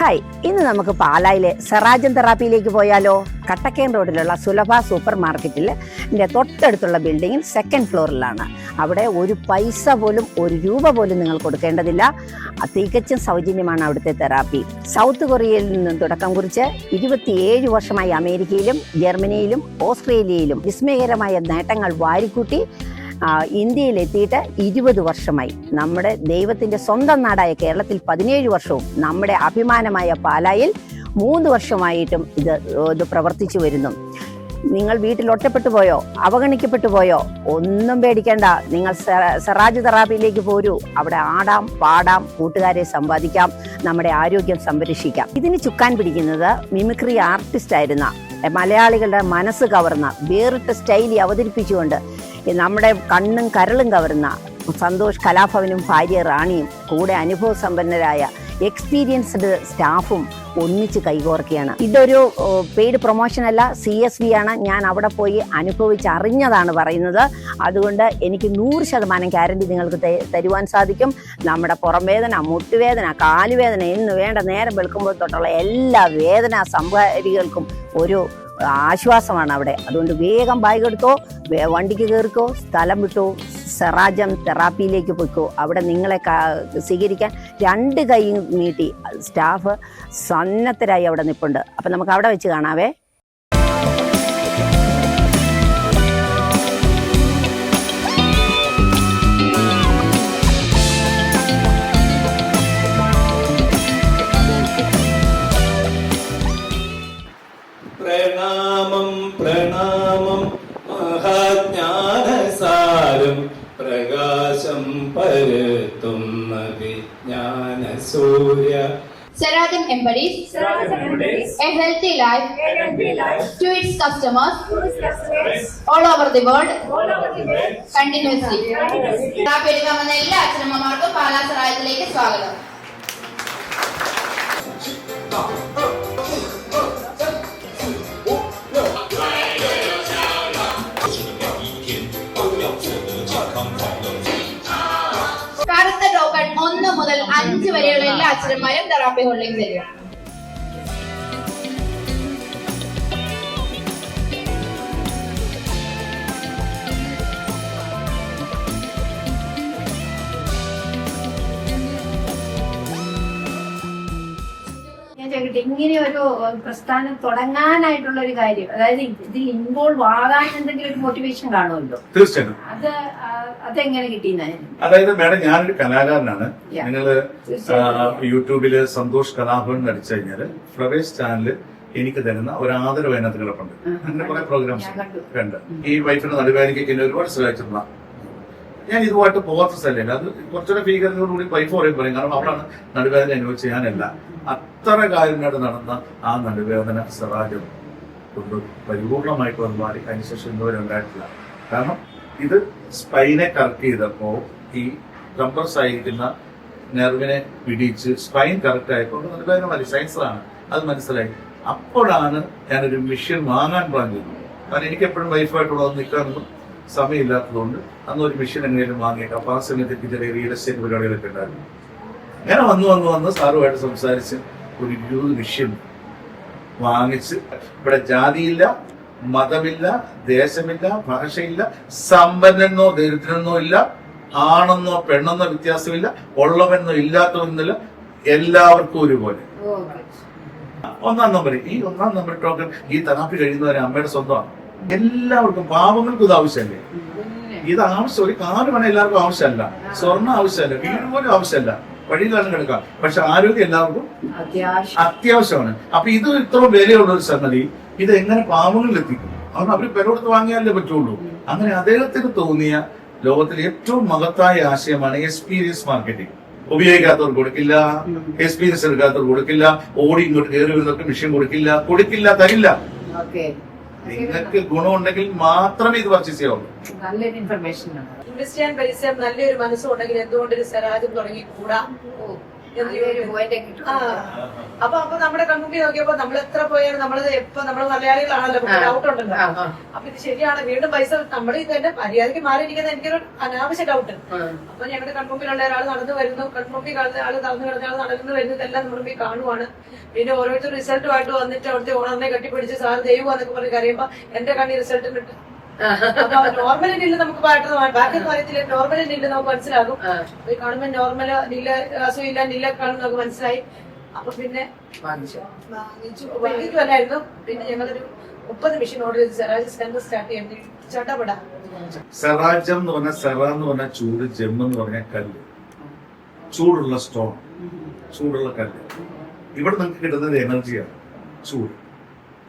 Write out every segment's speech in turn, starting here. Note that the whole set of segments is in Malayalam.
ഹായ്, ഇന്ന് നമുക്ക് പാലായിലെ സെറാജൻ തെറാപ്പിയിലേക്ക് പോയാലോ. കട്ടക്കയം റോഡിലുള്ള സുലഭ സൂപ്പർ മാർക്കറ്റിൽ തൊട്ടടുത്തുള്ള ബിൽഡിങ്ങിൽ സെക്കൻഡ് ഫ്ലോറിലാണ്. അവിടെ ഒരു പൈസ പോലും, ഒരു രൂപ പോലും നിങ്ങൾ കൊടുക്കേണ്ടതില്ല. തികച്ചും സൗജന്യമാണ് അവിടുത്തെ തെറാപ്പി. സൗത്ത് കൊറിയയിൽ നിന്നും തുടക്കം കുറിച്ച് 27 വർഷമായി അമേരിക്കയിലും ജർമ്മനിയിലും ഓസ്ട്രേലിയയിലും വിസ്മയകരമായ നേട്ടങ്ങൾ വാരിക്കൂട്ടി ഇന്ത്യയിലെത്തിയിട്ട് 20 വർഷമായി. നമ്മുടെ ദൈവത്തിൻ്റെ സ്വന്തം നാടായ കേരളത്തിൽ 17 വർഷവും നമ്മുടെ അഭിമാനമായ പാലായിൽ 3 വർഷമായിട്ടും ഇത് പ്രവർത്തിച്ചു വരുന്നു. നിങ്ങൾ വീട്ടിൽ ഒറ്റപ്പെട്ടു പോയോ, അവഗണിക്കപ്പെട്ടു പോയോ, ഒന്നും പേടിക്കേണ്ട. നിങ്ങൾ സെറാജ് തെറാപ്പിയിലേക്ക് പോരൂ. അവിടെ ആടാം, പാടാം, കൂട്ടുകാരെ സമ്പാദിക്കാം, നമ്മുടെ ആരോഗ്യം സംരക്ഷിക്കാം. ഇതിന് ചുക്കാൻ പിടിക്കുന്നത് മിമിക്രി ആർട്ടിസ്റ്റ് ആയിരുന്ന, മലയാളികളുടെ മനസ്സ് കവർന്ന, വേറിട്ട സ്റ്റൈലി അവതരിപ്പിച്ചുകൊണ്ട് നമ്മുടെ കണ്ണും കരളും കവർന്ന സന്തോഷ് കലാഭവനും ഭാര്യ റാണിയും കൂടെ അനുഭവസമ്പന്നരായ എക്സ്പീരിയൻസ്ഡ് സ്റ്റാഫും ഒന്നിച്ച് കൈകോർക്കുകയാണ്. ഇതൊരു പെയ്ഡ് പ്രൊമോഷൻ അല്ല, CSV ആണ്. ഞാൻ അവിടെ പോയി അനുഭവിച്ചറിഞ്ഞതാണ് പറയുന്നത്. അതുകൊണ്ട് എനിക്ക് 100% ഗ്യാരണ്ടി നിങ്ങൾക്ക് തരുവാൻ സാധിക്കും. നമ്മുടെ പുറംവേദന, മുട്ടുവേദന, കാലുവേദന എന്ന് വേണ്ട നേരം വെളുക്കുമ്പോൾ തൊട്ടുള്ള എല്ലാ വേദനാ സംഹാരികൾക്കും ഒരു ആശ്വാസമാണ് അവിടെ. അതുകൊണ്ട് വേഗം ബാഗ് എടുത്തോ, വണ്ടിക്ക് കയറിക്കോ, സ്ഥലം വിട്ടോ, സെറാജം തെറാപ്പിയിലേക്ക് പോയിക്കോ. അവിടെ നിങ്ങളെ സ്വീകരിക്കാൻ 2 കൈ നീട്ടി സ്റ്റാഫ് സന്നദ്ധരായി അവിടെ നിൽപ്പുണ്ട്. അപ്പം നമുക്ക് അവിടെ വെച്ച് കാണാവേ. പ്രണാമം പ്രണാമം മഹാജ്ഞാനസാരം പ്രകാശം പരത്തുന്ന വിജ്ഞാന സൂര്യ. Serazem embodies a healthy life to its customers all over the world continuously. Therapy എടുക്കാൻ വന്ന എല്ലാ അച്ഛനമ്മമാർക്കും പാലാ സെറാജത്തിലേക്ക് സ്വാഗതം. കറുത്ത ടോക്കൺ 1 മുതൽ 5 വരെയുള്ള എല്ലാ അച്ഛന്മാരും തെറാപ്പി ഹോളിലേക്ക് തരിക. ഇങ്ങനെ ഒരു പ്രസ്ഥാനം തുടങ്ങാനായിട്ടുള്ള ഒരു കാര്യം, അതായത് ഇതിൽ ഇൻവോൾവ് ആകാൻ എന്തെങ്കിലും ഒരു മോട്ടിവേഷൻ കാണുമല്ലോ. തീർച്ചയായിട്ടും അതെങ്ങനെ കിട്ടിയെന്നായിരുന്നു? അതായത് മാഡം, ഞാനൊരു കലാകാരനാണ്. നിങ്ങള് യൂട്യൂബില് സന്തോഷ് കലാഭവൻ അടിച്ചു കഴിഞ്ഞാല് ഫ്ലവേഴ്സ് ചാനല് എനിക്ക് തരുന്ന ഒരു ആദരവ് അതിനകത്ത് കിടപ്പുണ്ട്. അങ്ങനെ കുറെ പ്രോഗ്രാംസ് കണ്ട് ഈ വൈഫിന്റെ നടുവേദനയ്ക്ക് എന്നെ ഒരുപാട് സഹായിച്ചിട്ടുള്ള ഞാൻ ഇതുമായിട്ട് പോകാത്ത സ്ഥലമില്ല. അത് കുറച്ചുകൂടെ ഭീകരതയോടുകൂടി വൈഫ് പറയും, കാരണം അവളാണ് നടുവേദന അനുഭവിച്ച് ഞാനല്ല. അത്ര കാര്യമായിട്ട് നടന്ന ആ നടുവേദന സെറാജം കൊണ്ട് പരിപൂർണമായിട്ട് വന്ന് മാറി. അതിനുശേഷം ഇന്നുവരെ ഉണ്ടായിട്ടില്ല. കാരണം ഇത് സ്പൈനെ കറക്റ്റ് ചെയ്തപ്പോൾ ഈ കംപ്രസ് ആയിരിക്കുന്ന നെർവിനെ പിടിച്ച് സ്പൈൻ കറക്റ്റ് ആയപ്പോൾ നടുവേദന മതി. സയൻസാണ്, അത് മനസ്സിലായി. അപ്പോഴാണ് ഞാനൊരു മെഷീൻ വാങ്ങാൻ പ്ലാൻ ചെയ്തത്. കാരണം എനിക്ക് എപ്പോഴും വൈഫായിട്ടുള്ള നിൽക്കാനൊന്നും സമയമില്ലാത്തതുകൊണ്ട് അന്ന് ഒരു മെഷീൻ എങ്ങനെയും വാങ്ങിയേക്കാം. അപ്പോൾ ആ സമയത്ത് ചെറിയ റിയൽ എസ്റ്റേറ്റ് പരിപാടികളൊക്കെ ഉണ്ടായിരുന്നു. അങ്ങനെ വന്ന് സാറുമായിട്ട് സംസാരിച്ച് ഒരു 20 മെഷീൻ വാങ്ങിച്ച്, ഇവിടെ ജാതിയില്ല, മതമില്ല, ദേശമില്ല, ഭാഷയില്ല, സമ്പന്നനോ ദരിദ്രനോ ഇല്ല, ആണെന്നോ പെണ്ണെന്നോ വ്യത്യാസമില്ല, ഉള്ളവെന്നോ ഇല്ലാത്തവെന്നില്ല, എല്ലാവർക്കും ഒരുപോലെ. 1ാം നമ്പർ, ഈ 1ാം നമ്പർ ടോക്കൺ ഈ തെറാപ്പി കഴിയുന്നവരെ അമ്മയുടെ സ്വന്തമാണ്. എല്ലാവർക്കും, പാവങ്ങൾക്കും ഇത് ആവശ്യമല്ലേ? ഇത് ആവശ്യം, ഒരു കാറ് വേണം എല്ലാവർക്കും ആവശ്യമല്ല, സ്വർണ്ണം ആവശ്യമല്ല, വീട് പോലും ആവശ്യമല്ല, വഴിയിലാണ് കിടക്കാം. പക്ഷെ ആരോഗ്യം എല്ലാവർക്കും അത്യാവശ്യമാണ്. അപ്പൊ ഇത് ഇത്ര വിലയുള്ള ഒരു സംഗതി ഇത് എങ്ങനെ പാവങ്ങളിൽ എത്തിക്കും? കാരണം അവര് വില കൊടുത്ത് വാങ്ങിയാലേ പറ്റുള്ളൂ. അങ്ങനെ അദ്ദേഹത്തിന് തോന്നിയ ലോകത്തിലെ ഏറ്റവും മഹത്തായ ആശയമാണ് എക്സ്പീരിയൻസ് മാർക്കറ്റിംഗ്. ഉപയോഗിക്കാത്തവർക്ക് കൊടുക്കില്ല, എക്സ്പീരിയൻസ് എടുക്കാത്തവർക്ക് കൊടുക്കില്ല, ഓടി ഇങ്ങോട്ട് കയറി വരുന്നവർക്ക് മെഷീൻ കൊടുക്കില്ല, തരില്ല. നിങ്ങൾക്ക് ഗുണമുണ്ടെങ്കിൽ മാത്രമേ ഇത് പർച്ചേസ് ചെയ്യാവുള്ളൂ. നല്ലൊരു ഇൻഫർമേഷൻ ആണ്. ഇൻവെസ്റ്റ് ചെയ്യാൻ പരിസരം നല്ലൊരു മനസ്സുണ്ടെങ്കിൽ എന്തുകൊണ്ട് ഒരു സെറാജം തുടങ്ങിക്കൂടാ? അപ്പൊ നമ്മുടെ കൺമുമ്പിൽ നോക്കിയപ്പോ നമ്മൾ എത്ര പോയാലും നമ്മളത് നമ്മൾ മലയാളികളാണല്ലോ, ഡൗട്ട് ഉണ്ടല്ലോ. അപ്പൊ ഇത് ശരിയാണ്, വീണ്ടും പൈസ നമ്മൾ ഇത് തന്നെ മര്യാദയ്ക്ക് മാറിയിരിക്കുന്ന എനിക്കൊരു അനാവശ്യ ഡൗട്ട്. അപ്പൊ ഞങ്ങളുടെ കൺമുമ്പിലുള്ള ഒരാൾ നടന്നു വരുന്നു, കൺമുമ്പിൽ കാണുന്ന ആള് നടന്നു കിടന്ന ആൾ നടന്നു വരുന്നതെല്ലാം നമ്മൾ പോയി കാണുവാണ്. പിന്നെ ഓരോരുത്തർ റിസൾട്ടുമായിട്ട് വന്നിട്ട് അവിടുത്തെ ഓണറിനെ കെട്ടിപ്പിടിച്ച് സാർ ദൈവം എന്നൊക്കെ പറഞ്ഞ് കറിയുമ്പോ എന്റെ കണ്ണി റിസൾട്ട് കിട്ടും. നോർമൽ നില്ല് നമുക്ക് ബാക്കിയൊന്നും അറിയത്തില്ല, നോർമൽ നില്ല് നമുക്ക് മനസ്സിലാകും. പോയി കാണുമ്പോ നോർമൽ നില്ല അസുഖമില്ല നില്ല കാണും നമുക്ക് മനസ്സിലായി. അപ്പൊ പിന്നെ വാങ്ങിക്കുമല്ലായിരുന്നു. പിന്നെ ഞങ്ങളൊരു 30 മെഷീൻ ഓർഡർ ചെയ്ത് സെറാജ് സ്റ്റാർട്ട് ചെയ്യാൻ ചട്ടപ്പെടാം. സെറാജം എന്ന് പറഞ്ഞാൽ സെറ എന്ന് പറഞ്ഞാൽ ചൂട്, ജെം എന്ന് പറഞ്ഞാൽ കല്ല്, ചൂടുള്ള സ്റ്റോൺ, ചൂടുള്ള കല്ല്. ഇവിടെ നിങ്ങൾക്ക് കിട്ടുന്നത് എനർജിയാണ്, ചൂട്.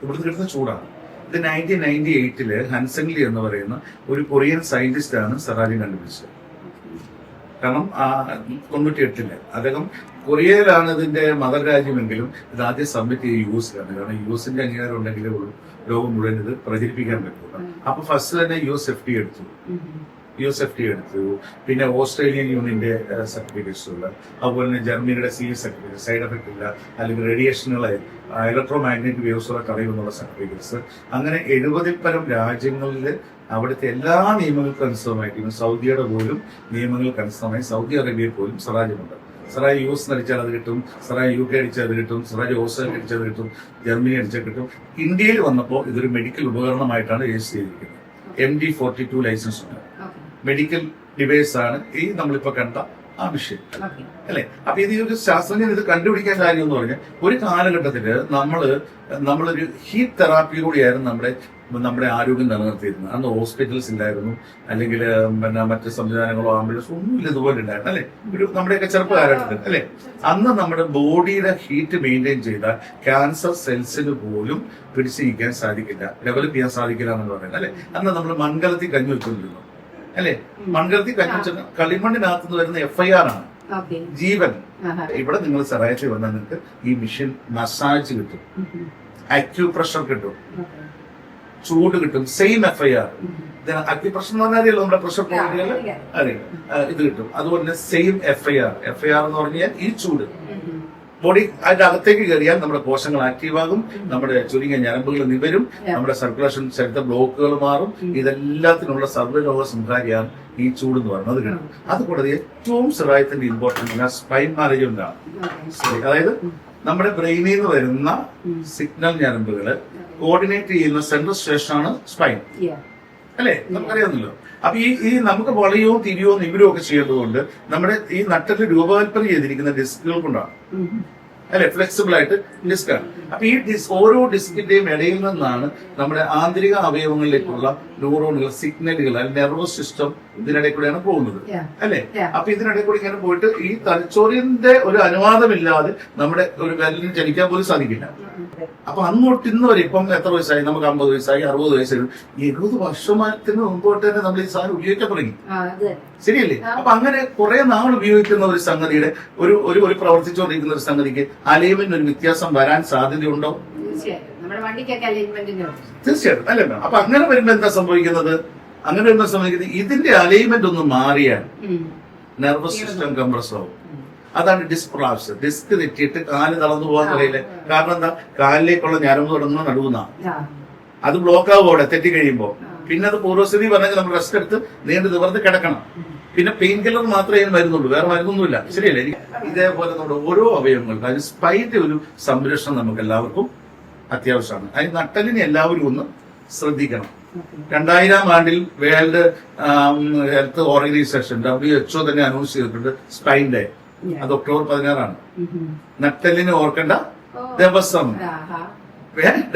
ഇവിടുന്ന് കിട്ടുന്ന ചൂടാണ്. ഇത് 1998 ഹൻസൻ ലീ എന്ന് പറയുന്ന ഒരു കൊറിയൻ സയന്റിസ്റ്റ് ആണ് സെറാജിയം കണ്ടുപിടിച്ചത്. കാരണം 98 അദ്ദേഹം കൊറിയയിലാണ് ഇതിന്റെ മദർ രാജ്യമെങ്കിലും ഇത് ആദ്യം സബ്മിറ്റ് ചെയ്ത് US-ലാണ്. കാരണം US-ന്റെ അംഗീകാരം ഉണ്ടെങ്കിലേ ഉള്ളൂ ലോകം മുഴുവൻ ഇത് പ്രചരിപ്പിക്കാൻ പറ്റുള്ളൂ. അപ്പൊ ഫസ്റ്റ് തന്നെ US FTA എടുത്തു. പിന്നെ ഓസ്ട്രേലിയൻ യൂണിയന്റെ സർട്ടിഫിക്കറ്റ്സ് ഉള്ള, അതുപോലെ തന്നെ ജർമ്മനിയുടെ CE സർട്ടിഫിക്കറ്റ്, സൈഡ് എഫക്ട് ഇല്ല അല്ലെങ്കിൽ റേഡിയേഷനുള്ള ഇലക്ട്രോ മാഗ്നറ്റിക് വേവ്സുള്ള കളയുമെന്നുള്ള സർട്ടിഫിക്കറ്റ്സ്. അങ്ങനെ 70-ൽ പരം രാജ്യങ്ങളിൽ അവിടുത്തെ എല്ലാ നിയമങ്ങൾക്കും അനുസൃതമായിട്ട്, സൗദിയുടെ പോലും നിയമങ്ങൾക്ക് അനുസൃതമായി സൗദി അറേബ്യയിൽ പോലും സെറാജമുണ്ട്. സെറാജ് US അടിച്ചാൽ അത് കിട്ടും, സെറാജ് UK അടിച്ചാൽ അത് കിട്ടും, സെറാജ് ഓസ്ട്രേലിയ അടിച്ചാൽ അത് കിട്ടും, ജർമ്മനി അടിച്ചാൽ കിട്ടും. ഇന്ത്യയിൽ വന്നപ്പോൾ ഇതൊരു മെഡിക്കൽ ഉപകരണമായിട്ടാണ് രജിസ്റ്റർ ചെയ്തിരിക്കുന്നത്. MD42 ലൈസൻസ് ഉണ്ട്. മെഡിക്കൽ ഡിവൈസ് ആണ് ഈ നമ്മളിപ്പോ കണ്ട ആ മെഷീൻ, അല്ലെ? അപ്പൊ ഇത് ഒരു ശാസ്ത്രജ്ഞൻ ഇത് കണ്ടുപിടിക്കാൻ കാര്യം എന്ന് പറഞ്ഞാൽ ഒരു കാലഘട്ടത്തില് നമ്മളൊരു ഹീറ്റ് തെറാപ്പിയിലൂടെയായിരുന്നു നമ്മുടെ ആരോഗ്യം നിലനിർത്തിയിരുന്നത്. അന്ന് ഹോസ്പിറ്റൽസ് ഇല്ലായിരുന്നു, അല്ലെങ്കിൽ പിന്നെ മറ്റ് സംവിധാനങ്ങളോ ആംബുലൻസോ ഒന്നുമില്ല ഇതുപോലെ ഉണ്ടായിരുന്നു, അല്ലെ? നമ്മുടെയൊക്കെ ചെറുപ്പ കാലഘട്ടത്തിൽ, അല്ലെ? അന്ന് നമ്മുടെ ബോഡിയുടെ ഹീറ്റ് മെയിൻറ്റെയിൻ ചെയ്താൽ ക്യാൻസർ സെൽസിന് പോലും പിടിച്ചിരിക്കാൻ സാധിക്കില്ല, ഡെവലപ്പ് ചെയ്യാൻ സാധിക്കില്ല എന്ന് പറയുന്നത്, അല്ലെ? അന്ന് നമ്മൾ മൺകലത്തിൽ കഞ്ഞി വെച്ചുകൊണ്ടിരുന്നു, അല്ലെ? മൺകലത്തിൽ കഞ്ഞി വെച്ചാൽ കളിമണ്ണിനകത്തുനിന്ന് വരുന്ന FIR ആണ് ജീവൻ. ഇവിടെ നിങ്ങൾ സെറാജ് വന്നാൽ നിങ്ങൾക്ക് ഈ മെഷീൻ മസാജ് കിട്ടും, അക്യൂപ്രഷർ കിട്ടും, ചൂട് കിട്ടും, സെയിം FIR. അക്യൂപ്രഷർ എന്ന് പറഞ്ഞാൽ നമ്മുടെ പ്രഷർ പോയിന്റുകൾ അറിയാം, ഇത് കിട്ടും. അതുപോലെ തന്നെ സെയിം FIR എന്ന് പറഞ്ഞാൽ ഈ ചൂട് ബോഡി അതിന്റെ അകത്തേക്ക് കയറിയാൽ നമ്മുടെ കോശങ്ങൾ ആക്റ്റീവ് ആകും, നമ്മുടെ ചുരുങ്ങിയ ഞരമ്പുകൾ നിവരും, നമ്മുടെ സർക്കുലേഷൻ ശരീരത്തെ ബ്ലോക്കുകൾ മാറും. ഇതെല്ലാത്തിനുള്ള സർവ്വലോക സംഹാരിയാണ് ഈ ചൂട് എന്ന് പറയുന്നത്. അത് കിട്ടും. അതുകൂടാതെ ഏറ്റവും സെറാജത്തിന്റെ ഇമ്പോർട്ടൻസ് സ്പൈൻ മാനേജ്മെന്റ് ആണ്. അതായത് നമ്മുടെ ബ്രെയിനിൽ നിന്ന് വരുന്ന സിഗ്നൽ ഞരമ്പുകള് കോർഡിനേറ്റ് ചെയ്യുന്ന സെൻട്രൽ സ്റ്റേഷനാണ് സ്പൈൻ, അല്ലെ? നമുക്കറിയാമല്ലോ. അപ്പൊ ഈ നമുക്ക് വളയോ തിരിയോ നിവരോ ഒക്കെ ചെയ്യേണ്ടതുകൊണ്ട് നമ്മുടെ ഈ നട്ടല് രൂപകൽപ്പന ചെയ്തിരിക്കുന്ന ഡിസ്കുകൾ കൊണ്ടാണ്, അല്ലെ? ഫ്ലെക്സിബിൾ ആയിട്ട് ഡിസ്കാണ്. അപ്പൊ ഈ ഓരോ ഡിസ്കിന്റെയും ഇടയിൽ നിന്നാണ് നമ്മുടെ ആന്തരിക അവയവങ്ങളിലേക്കുള്ള ന്യൂറോണുകൾ, സിഗ്നലുകൾ, അല്ലെങ്കിൽ നെർവസ് സിസ്റ്റം ഇതിനിടയിൽ കൂടെയാണ് പോകുന്നത്, അല്ലെ? അപ്പൊ ഇതിനിടയിൽ കൂടി ഇങ്ങനെ പോയിട്ട് ഈ തലച്ചോറിന്റെ ഒരു അനുവാദമില്ലാതെ നമ്മുടെ ഒരു വിരലിന് ചലിക്കാൻ പോലും സാധിക്കില്ല. അപ്പൊ അങ്ങോട്ട് ഇന്ന് വരെ, ഇപ്പം എത്ര വയസ്സായി? നമുക്ക് 50 വയസ്സായി, 60 വയസ്സായി. 70 വർഷത്തിന് മുമ്പോട്ട് തന്നെ നമ്മൾ ഈ സാധനം ഉപയോഗിക്കാൻ തുടങ്ങി, ശരിയല്ലേ? അപ്പൊ അങ്ങനെ കുറെ നാൾ ഉപയോഗിക്കുന്ന ഒരു സംഗതിയുടെ ഒരു പ്രവർത്തിച്ചുകൊണ്ടിരിക്കുന്ന ഒരു സംഗതിക്ക് അലൈൻമെന്റ് ഒരു വ്യത്യാസം വരാൻ സാധ്യതയുണ്ടോ? തീർച്ചയായിട്ടും, അല്ലേ? അപ്പൊ അങ്ങനെ വരുമ്പോ എന്താ സംഭവിക്കുന്നത്? ഇതിന്റെ അലൈൻമെന്റ് ഒന്ന് മാറിയാൽ നെർവസ് സിസ്റ്റം കംപ്രസ് ആവും. അതാണ് ഡിസ്ക് പ്രൊലാപ്സ്. ഡിസ്ക് തെറ്റിയിട്ട് കാല് തളർന്നു പോകാൻ കഴിയില്ല. കാരണം എന്താ? കാലിലേക്കുള്ള ഞരമ്പ് തുടങ്ങുന്ന നടുവുന്ന അത് ബ്ലോക്ക് ആവും അവിടെ തെറ്റി കഴിയുമ്പോ. പിന്നെ അത് പൂർവ്വസ്ഥിതി പറഞ്ഞെങ്കിൽ നമ്മൾ റെസ്റ്റ് എടുത്ത് നീണ്ടു നിവർന്ന് കിടക്കണം. പിന്നെ പെയിൻ കില്ലർ മാത്രമേ അതിന് മരുന്നുള്ളൂ, വേറെ മരുന്നൊന്നുമില്ല, ശരിയല്ലേ? ഇതേപോലെ നമ്മുടെ ഓരോ അവയവങ്ങൾക്കും അതിന് സ്പൈന്റെ ഒരു സംരക്ഷണം നമുക്ക് എല്ലാവർക്കും അത്യാവശ്യമാണ്. അതിന് നട്ടലിനെ എല്ലാവരും ഒന്ന് ശ്രദ്ധിക്കണം. 2000 ആണ്ടിൽ വേൾഡ് ഹെൽത്ത് ഓർഗനൈസേഷൻ WHO തന്നെ അനൗൺസ് ചെയ്തിട്ടുണ്ട് സ്പൈൻ ഡേ. അത് ഒക്ടോബർ 16 നട്ടലിനെ ഓർക്കേണ്ട ദിവസം.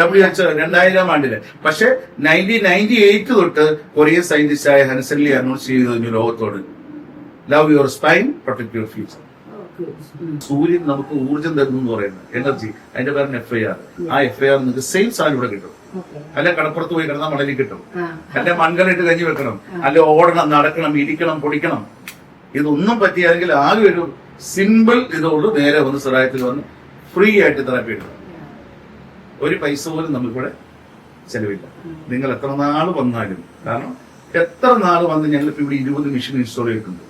WHO 2000 ആണ്ടില്. പക്ഷെ 1998 തൊട്ട് കൊറിയൻ സയന്റിസ്റ്റായ ഹൻസൻ ലീ അനൗൺസ് ചെയ്തു ലോകത്തോട്, love your spine, protect your future. സൂര്യൻ നമുക്ക് ഊർജ്ജം തരുന്നു എന്ന് പറയുന്നത് എനർജി, അതിന്റെ പേരാണ് FIR. ആ FIR നിങ്ങൾക്ക് സെയിം സാധനം ഇവിടെ കിട്ടും. അല്ലെ കടപ്പുറത്ത് പോയി കിടന്നാൽ മണലി കിട്ടും, അല്ലെ മൺകലിട്ട് കഞ്ഞി വെക്കണം, അല്ലെ ഓടണം, നടക്കണം, ഇരിക്കണം, പൊടിക്കണം. ഇതൊന്നും പറ്റിയാണെങ്കിൽ ആകെ ഒരു സിമ്പിൾ ഇതോട് നേരെ വന്ന് സഹായത്തിൽ വന്ന് ഫ്രീ ആയിട്ട് തെറാപ്പി എടുക്കണം. ഒരു പൈസ പോലും നമുക്കിവിടെ ചെലവില്ല. നിങ്ങൾ എത്ര നാൾ വന്നാലും, കാരണം എത്ര നാൾ വന്ന് ഞങ്ങളിപ്പോ ഇവിടെ 20 മെഷീൻ ഇൻസ്റ്റാൾ ചെയ്തിട്ടുണ്ട്.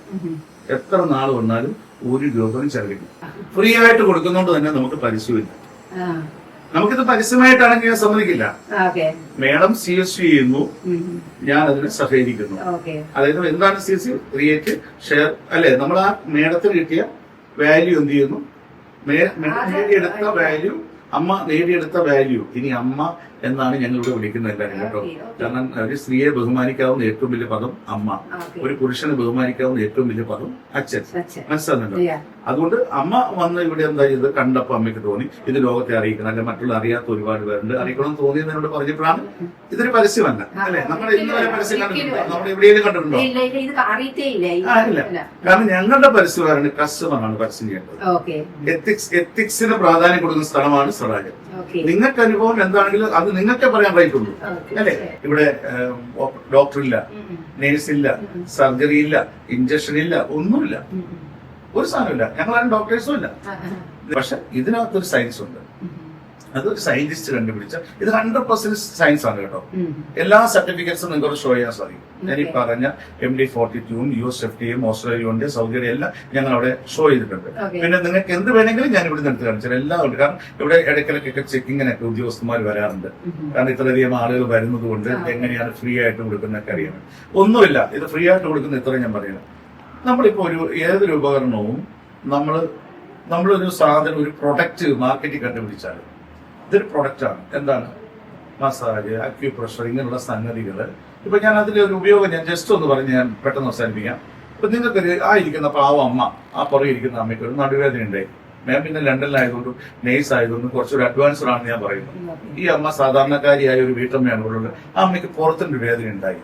എത്ര നാൾ വന്നാലും ഒരു രൂപയും ചെലവില്ല. ഫ്രീ ആയിട്ട് കൊടുക്കുന്നതുകൊണ്ട് തന്നെ നമുക്ക് പരസ്യമില്ല. നമുക്കിത് പരസ്യമായിട്ടാണെങ്കിൽ ഞാൻ സമ്മതിക്കില്ല. മേഡം CSV ചെയ്യുന്നു, ഞാൻ അതിന് സഹകരിക്കുന്നു. അതായത് എന്താണ് CSV? ക്രിയേറ്റ്, ഷെയർ അല്ലെ? നമ്മൾ ആ മേഡത്തിന് കിട്ടിയ വാല്യൂ എന്ത് ചെയ്യുന്നു? നേടിയെടുത്ത വാല്യൂ, അമ്മ നേടിയെടുത്ത വാല്യൂ ഇനി അമ്മ എന്നാണ് ഞങ്ങളിവിടെ വിളിക്കുന്നത് എല്ലാവരും കേട്ടോ. കാരണം ഒരു സ്ത്രീയെ ബഹുമാനിക്കാവുന്ന ഏറ്റവും വലിയ പദം അമ്മ, ഒരു പുരുഷനെ ബഹുമാനിക്കാവുന്ന ഏറ്റവും വലിയ പദം അച്ഛൻ. മനസ്സിലാകുന്നുണ്ടോ? അതുകൊണ്ട് അമ്മ വന്ന് ഇവിടെ എന്താ ചെയ്ത് കണ്ടപ്പോ അമ്മയ്ക്ക് തോന്നി ഇത് ലോകത്തെ അറിയിക്കണം, അല്ലെ മറ്റുള്ള അറിയാത്ത ഒരുപാട് പേരുണ്ട്, അറിയിക്കണം തോന്നിയെന്ന് എന്നോട് പറഞ്ഞപ്പോഴാണ് ഇതൊരു പരസ്യമല്ല അല്ലെ. നമ്മൾ ഇന്ന് വരെ പരസ്യം കണ്ടിട്ടുണ്ടോ? നമ്മൾ എവിടെയെങ്കിലും കണ്ടിട്ടുണ്ടോ? ഇല്ല. കാരണം ഞങ്ങളുടെ പരസ്യക്കാരാണ്, കസ്റ്റമറാണ് പരസ്യം ചെയ്യേണ്ടത്. എത്തിക്സിന് പ്രാധാന്യം കൊടുക്കുന്ന സ്ഥലമാണ് സ്വരാജ്. നിങ്ങൾക്ക് അനുഭവം എന്താണെങ്കിലും അത് നിങ്ങൾക്ക് പറയാൻ റൈറ്റുള്ളൂ അല്ലെ. ഇവിടെ ഡോക്ടർ ഇല്ല, നേഴ്സ് ഇല്ല, സർജറി ഇല്ല, ഇഞ്ചക്ഷൻ ഇല്ല, ഒന്നുമില്ല, ഒരു സാധനമില്ല. ഞങ്ങളാരും ഡോക്ടേഴ്സും ഇല്ല. പക്ഷെ ഇതിനകത്തൊരു സയൻസ് ഉണ്ട്. അതൊരു സയന്റിസ്റ്റ് കണ്ടുപിടിച്ച ഇത് 100% സയൻസ് ആണ് കേട്ടോ. എല്ലാ സർട്ടിഫിക്കറ്റ്സും നിങ്ങൾക്ക് ഷോ ചെയ്യാൻ സാധിക്കും. ഞാൻ ഈ പറഞ്ഞ MD42 US FDAയും ഓസ്ട്രേലിയയുടെ സൗദിയുടെ എല്ലാം ഞങ്ങൾ അവിടെ ഷോ ചെയ്തിട്ടുണ്ട്. പിന്നെ നിങ്ങൾക്ക് എന്ത് വേണമെങ്കിലും ഞാൻ ഇവിടെ എടുത്ത് കാണിച്ചാൽ എല്ലാം ഉണ്ട്. കാരണം ഇവിടെ ഇടയ്ക്കിടയ്ക്കൊക്കെ ചെക്കിങ്ങിനൊക്കെ ഉദ്യോഗസ്ഥന്മാർ വരാറുണ്ട്. കാരണം ഇത്രയധികം ആളുകൾ വരുന്നത് കൊണ്ട് എങ്ങനെയാണ് ഫ്രീ ആയിട്ട് കൊടുക്കുന്നതൊക്കെ അറിയണം. ഒന്നുമില്ല, ഇത് ഫ്രീ ആയിട്ട് കൊടുക്കുന്ന ഇത്ര ഞാൻ പറയുന്നത്. നമ്മളിപ്പോ ഏതൊരു ഉപകരണവും നമ്മളൊരു സാധനം, ഒരു പ്രൊഡക്റ്റ് മാർക്കറ്റിൽ കണ്ടുപിടിച്ചാൽ ഇതൊരു പ്രൊഡക്റ്റാണ്. എന്താണ്? മസാജ്, അക്യൂപ്രഷർ, ഇങ്ങനെയുള്ള സംഗതികൾ. ഇപ്പൊ ഞാൻ അതിന്റെ ഒരു ഉപയോഗം ഞാൻ ജസ്റ്റ് ഒന്ന് പറഞ്ഞ് ഞാൻ പെട്ടെന്ന് അവസാനിപ്പിക്കാം. ഇപ്പൊ നിങ്ങൾക്കൊരു ഇരിക്കുന്ന പാവം അമ്മ, ആ പുറകെ ഇരിക്കുന്ന അമ്മയ്ക്ക് ഒരു നടുവേദന ഉണ്ടായി. ഞാൻ പിന്നെ ലണ്ടനിലായതുകൊണ്ടും നേഴ്സ് ആയതുകൊണ്ടും കുറച്ചൊരു അഡ്വാൻസ്ഡ് ആണ് ഞാൻ പറയുന്നത്. ഈ അമ്മ സാധാരണക്കാരിയായ ഒരു വീട്ടമ്മയാണ് ഉള്ളത്. ആ അമ്മയ്ക്ക് പുറത്തൊരു വേദന ഉണ്ടായി.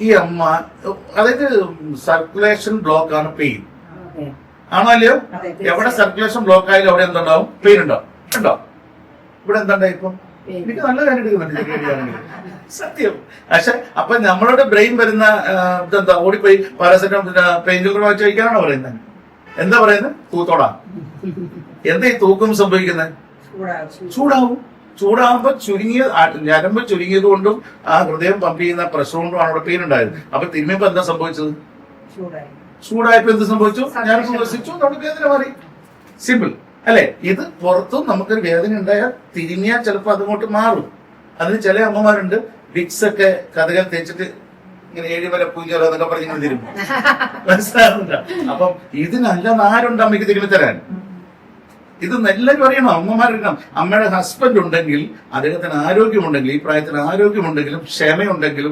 ഈ അമ്മ, അതായത് സർക്കുലേഷൻ ബ്ലോക്ക് ആണ് പെയിൻ ആണല്ലോ. എവിടെ സർക്കുലേഷൻ ബ്ലോക്ക് ആയാലും അവിടെ എന്തുണ്ടാവും? പെയിൻ ഉണ്ടാവും. ഉണ്ടോ? ഇവിടെ എന്താണ്ടായി? ഇപ്പം എനിക്ക് നല്ല കാര്യം എടുക്കുന്നുണ്ട് സത്യം. പക്ഷെ അപ്പൊ നമ്മളുടെ ബ്രെയിൻ വരുന്ന ഇതെന്താ? ഓടിപ്പോയി പാരസെറ്റമോൾ പെയിൻ കില്ലർ വാങ്ങിച്ച് കഴിക്കാനാണോ പറയുന്നത്? എന്താ പറയുന്നത്? തൂത്തോടാ. എന്താ ഈ തൂക്കം സംഭവിക്കുന്നത്? ചൂടാവും. ചൂടാകുമ്പോ ഞരമ്പ് ചുരുങ്ങിയത് കൊണ്ടും ആ ഹൃദയം പമ്പ് ചെയ്യുന്ന പ്രഷർ കൊണ്ടുമാണ് അവിടെ പെയിൻ ഉണ്ടായത്. അപ്പൊ തിരുമ്മിയപ്പോ എന്താ സംഭവിച്ചത്? ചൂടായപ്പോ എന്ത് സംഭവിച്ചു? ഞരമ്പ് വികസിച്ചു, നമുക്ക് വേദന മാറി. സിമ്പിൾ അല്ലെ? ഇത് പുറത്തും നമുക്കൊരു വേദന ഉണ്ടായാൽ തിരിഞ്ഞാൽ ചിലപ്പോൾ അതങ്ങോട്ട് മാറും. അതിന് ചില അമ്മമാരുണ്ട് വിക്സ് ഒക്കെ കഥകൾ തേച്ചിട്ട് ഇങ്ങനെ 7 വരെ പൂഞ്ചോലോ എന്നൊക്കെ പറഞ്ഞ് ഇങ്ങനെ തിരുമ്പും. മനസ്സിലാകുന്നുണ്ടോ? അപ്പം ഇതിനല്ല ആരുണ്ട് അമ്മയ്ക്ക് തിരുമ്പി തരാൻ? ഇത് എല്ലാവരും അറിയണം, അമ്മമാരറിയണം. അമ്മയുടെ ഹസ്ബൻഡ് ഉണ്ടെങ്കിൽ, അദ്ദേഹത്തിന് ആരോഗ്യമുണ്ടെങ്കിൽ, ഈ പ്രായത്തിന് ആരോഗ്യമുണ്ടെങ്കിലും ക്ഷമയുണ്ടെങ്കിൽ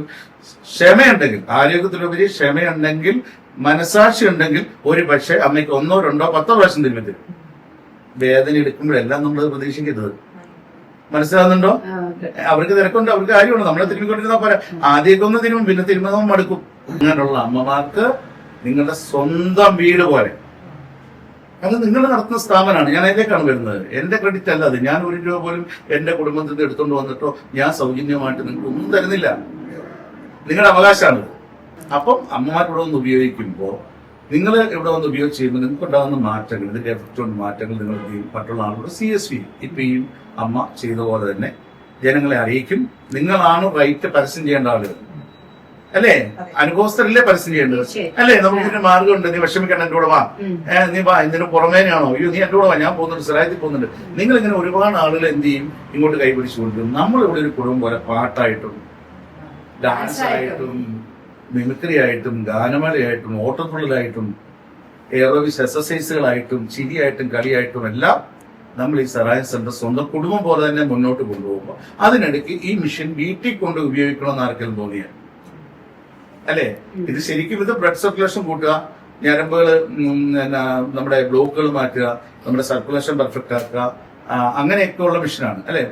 ആരോഗ്യത്തിലുപരി ക്ഷമയുണ്ടെങ്കിൽ, മനസാക്ഷി ഉണ്ടെങ്കിൽ ഒരു പക്ഷേ അമ്മയ്ക്ക് 1, 2, 10 പ്രാവശ്യം തിരുമ്പി തരും. വേദന എടുക്കുമ്പോഴെല്ലാം നമ്മൾ പ്രതീക്ഷിക്കരുത്. മനസ്സിലാകുന്നുണ്ടോ? അവർക്ക് തിരക്കുണ്ട്, അവർക്ക് കാര്യമുണ്ട്. നമ്മളെ തിരുമ്മിക്കൊണ്ടിരുന്ന പോലെ ആദ്യമൊക്കെ ഒന്ന് തിരുമ്പും, പിന്നെ തിരുമ്പുന്നതും മടുക്കും. അങ്ങനെയുള്ള അമ്മമാർക്ക് നിങ്ങളുടെ സ്വന്തം വീട് പോലെ അത് നിങ്ങൾ നടത്തുന്ന സ്ഥാപനമാണ്. ഞാൻ അതിലേക്കാണ് വരുന്നത്. എന്റെ ക്രെഡിറ്റ് അല്ല അത്. ഞാൻ 1 രൂപ പോലും എന്റെ കുടുംബത്തിൽ നിന്ന് എടുത്തുകൊണ്ട് വന്നിട്ടോ ഞാൻ സൗജന്യമായിട്ട് നിങ്ങൾക്ക് ഒന്നും തരുന്നില്ല. നിങ്ങളുടെ അവകാശമാണ്. അപ്പം അമ്മമാരിവിടെ വന്ന് ഉപയോഗിക്കുമ്പോൾ, നിങ്ങൾ ഇവിടെ വന്ന് ഉപയോഗിച്ച് ചെയ്യുമ്പോൾ നിങ്ങൾക്ക് ഉണ്ടാകുന്ന മാറ്റങ്ങൾ, ഇതിന്റെ എഫക്റ്റ് കൊണ്ട് മാറ്റങ്ങൾ നിങ്ങൾ മറ്റുള്ള ആളുകളുടെ CSV ഇപ്പൊ ഈ അമ്മ ചെയ്ത പോലെ തന്നെ ജനങ്ങളെ അറിയിക്കും. നിങ്ങളാണ് റൈറ്റ് പരസ്യം ചെയ്യേണ്ട ആളുകൾ അല്ലേ? അനുഭവസ്ഥരല്ലേ പരസ്യം ചെയ്യേണ്ടത് അല്ലേ? നമുക്ക് ഇതിന് മാർഗമുണ്ട്. നീ വിഷമിക്കണം, എന്റെ കൂടെ വാ, നീ വാ, ഇതിന് പുറമേനാണോ? അയ്യോ നീ എന്റെ കൂടെ വാ, ഞാൻ പോകുന്നുണ്ട്, സ്ഥലത്തിൽ പോകുന്നുണ്ട്. നിങ്ങൾ ഇങ്ങനെ ഒരുപാട് ആളുകൾ എന്ത് ചെയ്യും? ഇങ്ങോട്ട് കൈപിടിച്ചു കൊടുക്കും. നമ്മളിവിടെ ഒരു കുടുംബം പോലെ പാട്ടായിട്ടും ഡാൻസ് ആയിട്ടും മിമിക്രി ആയിട്ടും ഗാനമേളയായിട്ടും ഓട്ടത്തുള്ളലായിട്ടും എയറോബിക്സ് എക്സസൈസുകളായിട്ടും ചിരിയായിട്ടും കളിയായിട്ടും എല്ലാം നമ്മൾ ഈ സറായ സെന്റർ സ്വന്തം കുടുംബം പോലെ തന്നെ മുന്നോട്ട് കൊണ്ടുപോകുമ്പോൾ അതിനിടയ്ക്ക് ഈ മിഷൻ വീട്ടിൽ കൊണ്ട് ഉപയോഗിക്കണമെന്ന് ആർക്കെങ്കിലും തോന്നിയാൽ അല്ലെ? ഇത് ശരിക്കും ഇത് ബ്ലഡ് സർക്കുലേഷൻ കൂട്ടുക, ഞരമ്പുകൾ നമ്മുടെ ബ്ലോക്കുകൾ മാറ്റുക, നമ്മുടെ സർക്കുലേഷൻ പെർഫെക്റ്റ് ആക്കുക, അങ്ങനെയൊക്കെയുള്ള മിഷനാണ് അല്ലെ?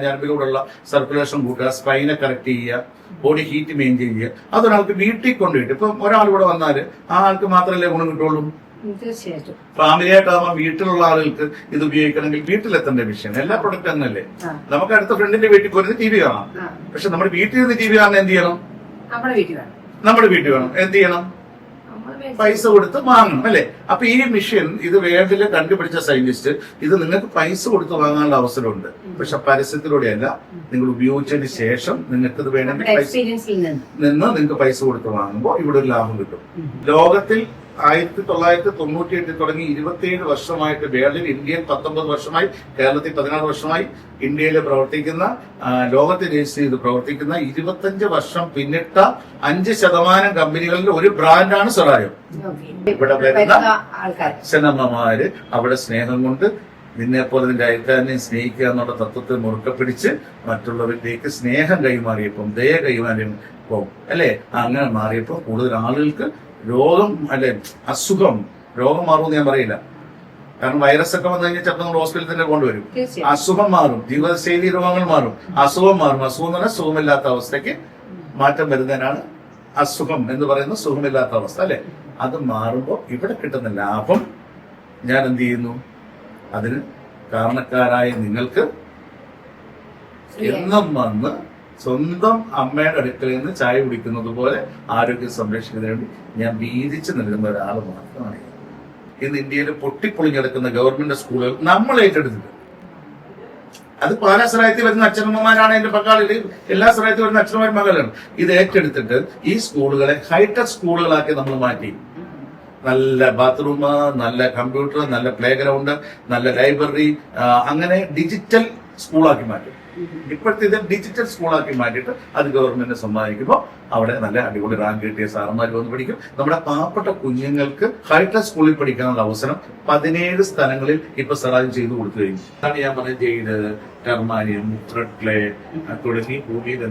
ഞരമ്പിലൂടെയുള്ള സർക്കുലേഷൻ കൂട്ടുക, സ്പൈനെ കറക്റ്റ് ചെയ്യുക, ബോഡി ഹീറ്റ് മെയിൻറ്റെയിൻ ചെയ്യുക. അതൊരാൾക്ക് വീട്ടിൽ കൊണ്ടുപോയിട്ട് ഇപ്പം ഒരാൾ ഇവിടെ വന്നാൽ ആ ആൾക്ക് മാത്രമല്ലേ ഗുണം കിട്ടുള്ളൂ. തീർച്ചയായിട്ടും ഫാമിലി ആയിട്ടാകുമ്പോൾ വീട്ടിലുള്ള ആളുകൾക്ക് ഇത് ഉപയോഗിക്കണമെങ്കിൽ വീട്ടിലെത്തേണ്ട വിഷയം. എല്ലാ പ്രൊഡക്റ്റ് അങ്ങനല്ലേ? നമുക്ക് അടുത്ത ഫ്രണ്ടിന്റെ വീട്ടിൽ പോയിരുന്ന് TV കാണാം. പക്ഷെ നമ്മുടെ വീട്ടിൽ നിന്ന് TV കാണാൻ എന്ത് ചെയ്യണം? നമ്മുടെ വീട്ടിൽ വേണം. എന്ത് ചെയ്യണം? പൈസ കൊടുത്ത് വാങ്ങണം അല്ലെ. അപ്പൊ ഈ മെഷീൻ ഇത് വേൾഡില് കണ്ടുപിടിച്ച സയന്റിസ്റ്റ് ഇത് നിങ്ങൾക്ക് പൈസ കൊടുത്ത് വാങ്ങാനുള്ള അവസരമുണ്ട്. പക്ഷെ പരസ്യത്തിലൂടെയല്ല, നിങ്ങൾ ഉപയോഗിച്ചതിന് ശേഷം നിങ്ങൾക്ക് ഇത് വേണമെങ്കിൽ എക്സ്പീരിയൻസിൽ നിന്ന് നിങ്ങൾക്ക് പൈസ കൊടുത്ത് വാങ്ങുമ്പോൾ ഇവിടെ ഒരു ലാഭം കിട്ടും. ലോകത്തിൽ 1998 തുടങ്ങി 27 വർഷമായിട്ട് വേൾഡിൽ, ഇന്ത്യയിൽ 19 വർഷമായി, കേരളത്തിൽ 16 വർഷമായി, ഇന്ത്യയിൽ പ്രവർത്തിക്കുന്ന, ലോകത്തിൽ രജിസ്റ്റർ ചെയ്ത് പ്രവർത്തിക്കുന്ന 25 വർഷം പിന്നിട്ട 5% കമ്പനികളിൽ ഒരു ബ്രാൻഡാണ് സെറായോ. ഇവിടെ വരുന്ന അച്ഛനമ്മമാര് അവിടെ സ്നേഹം കൊണ്ട് നിന്നെ പോലെ നിന്റെ അയൽക്കാരനെ സ്നേഹിക്കുക എന്നുള്ള തത്വത്തെ മുറുക്കെ പിടിച്ച് മറ്റുള്ളവരിലേക്ക് സ്നേഹം കൈമാറിയപ്പം, ദയ കൈമാറിയപ്പോ അല്ലെ, അങ്ങനെ മാറിയപ്പോ കൂടുതൽ ആളുകൾക്ക് രോഗം അല്ലെ രോഗം മാറുമെന്ന് ഞാൻ പറയില്ല. കാരണം വൈറസ് ഒക്കെ വന്നു കഴിഞ്ഞാൽ ചിലപ്പോൾ നമ്മൾ ഹോസ്പിറ്റലിൽ തന്നെ കൊണ്ടുവരും. അസുഖം മാറും, ജീവിതശൈലി രോഗങ്ങൾ മാറും, അസുഖം മാറും. അസുഖം എന്ന് പറഞ്ഞാൽ സുഖമില്ലാത്ത അവസ്ഥയ്ക്ക് മാറ്റം വരുന്നതിനാണ് അസുഖം എന്ന് പറയുന്നത്, സുഖമില്ലാത്ത അവസ്ഥ അല്ലെ. അത് മാറുമ്പോൾ ഇവിടെ കിട്ടുന്ന ലാഭം ഞാൻ എന്ത് ചെയ്യുന്നു, അതിന് കാരണക്കാരായ നിങ്ങൾക്ക് എന്നും വന്ന് സ്വന്തം അമ്മയുടെ അടുക്കളയിൽ നിന്ന് ചായ കുടിക്കുന്നത് പോലെ ആരോഗ്യം സംരക്ഷിക്കുന്നതിന് വേണ്ടി ഞാൻ വീതിച്ചു നൽകുന്ന ഒരാൾ മാത്രമാണ്. ഇന്ന് ഇന്ത്യയിൽ പൊട്ടിപ്പൊളിഞ്ഞെടുക്കുന്ന ഗവൺമെന്റ് സ്കൂളുകൾ നമ്മൾ ഏറ്റെടുത്തിട്ടുണ്ട്. അത് പല സ്ഥലത്തിൽ വരുന്ന അച്ഛനമ്മമാരാണ് എന്റെ പങ്കാളികൾ, എല്ലാ സ്ഥലത്തിൽ വരുന്ന അച്ഛനമ്മമാർ മകളാണ്. ഇത് ഏറ്റെടുത്തിട്ട് ഈ സ്കൂളുകളെ ഹൈടെക് സ്കൂളുകളാക്കി നമ്മൾ മാറ്റി. നല്ല ബാത്റൂം, നല്ല കമ്പ്യൂട്ടർ, നല്ല പ്ലേ ഗ്രൗണ്ട്, നല്ല ലൈബ്രറി, അങ്ങനെ ഡിജിറ്റൽ സ്കൂളാക്കി മാറ്റും. ഇപ്പോഴത്തെ ഇത് ഡിജിറ്റൽ സ്കൂളാക്കി മാറ്റിയിട്ട് അത് ഗവൺമെന്റ് സമ്മാനിക്കുമ്പോൾ അവിടെ നല്ല അടിപൊളി റാങ്ക് കിട്ടിയ സാറന്മാർ വന്ന് പഠിക്കും. നമ്മുടെ പാവപ്പെട്ട കുഞ്ഞുങ്ങൾക്ക് ഹൈടെക് സ്കൂളിൽ പഠിക്കാനുള്ള അവസരം 17 സ്ഥലങ്ങളിൽ ഇപ്പൊ സഹായം ചെയ്തു കൊടുത്തു കഴിഞ്ഞു. അതാണ് ഞാൻ പറഞ്ഞത്, ജെയ്ഡ്, ടെർമാനിയം, ത്രെഡ്ക്ലേ തുടങ്ങി ഭൂമിയിൽ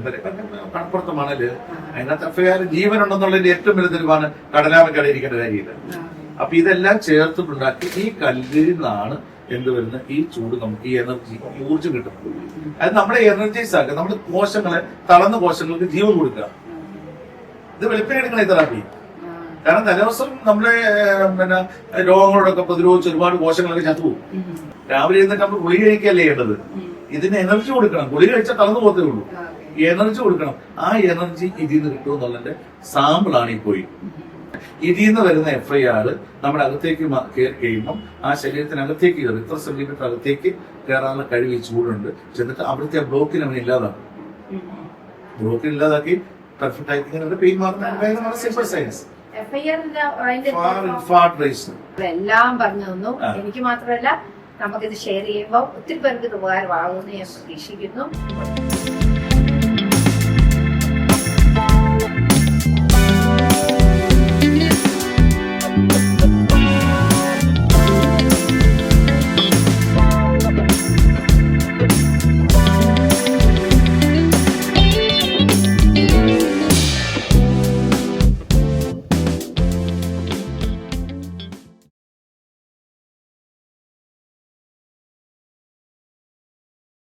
കടപ്പുറത്ത് മണല്, അതിനകത്ത് എഫ്ഐആർ ജീവനുണ്ടെന്നുള്ളതിന്റെ ഏറ്റവും വലിയ തെളിവാണ് കടലാമക്കട ഇരിക്കേണ്ട കാര്യമില്ല. അപ്പൊ ഇതെല്ലാം ചേർത്തിട്ടുണ്ടാക്കി ഈ കല്ലിൽ നിന്നാണ് എന്ത് വരുന്ന ഈ ചൂട് നമുക്ക് ഈ എനർജി, ഊർജ്ജം കിട്ടും. അത് നമ്മളെ എനർജൈസ് ആക്കുക, നമ്മുടെ കോശങ്ങളെ, തളർന്ന കോശങ്ങൾക്ക് ജീവൻ കൊടുക്കുക. ഇത് വെളുപ്പിനെടുക്കണ ഈ തെറാപ്പി. കാരണം തലേദിവസം നമ്മുടെ പിന്നെ രോഗങ്ങളോടൊക്കെ പ്രതിരോധിച്ച് ഒരുപാട് കോശങ്ങളൊക്കെ ചത്തുപോകും. രാവിലെ ഇരുന്നിട്ട് നമ്മൾ ഗുളിക കഴിക്കുകയല്ലേ ചെയ്യേണ്ടത്, ഇതിന് എനർജി കൊടുക്കണം. ഗുളിക കഴിച്ചാൽ തളർന്നു പോകത്തേ ഉള്ളൂ. എനർജി കൊടുക്കണം. ആ എനർജി ഇതിൽ നിന്ന് കിട്ടുമെന്നുള്ളതിന്റെ സാമ്പിളാണ് ഈ പോയി. ഇതിൽ നിന്ന് വരുന്ന എഫ്ഐആർ നമ്മുടെ അകത്തേക്ക് കയറി കഴിയുമ്പോൾ ആ ശരീരത്തിനകത്തേക്ക് കയറി ഇത്ര സെന്റിമീറ്റർ അകത്തേക്ക് കയറാനുള്ള കഴിവ് ഈ ചൂടുണ്ട്. ചെന്നിട്ട് അവിടുത്തെ ആ ബ്ലോക്കിന് അവൻ ഇല്ലാതാക്കും. ബ്ലോക്കിന് ഇല്ലാതാക്കി പെർഫെക്റ്റ് ആയി പെയിൻ മാറുന്ന സിമ്പിൾ സയൻസ്. എല്ലാം പറഞ്ഞു തന്നു. എനിക്ക് മാത്രമല്ല, നമുക്കിത് ഷെയർ ചെയ്യുമ്പോൾ ഒത്തിരി പേർക്ക് ഇത് ഉപകാരമാകുമെന്ന് ഞാൻ പ്രതീക്ഷിക്കുന്നു.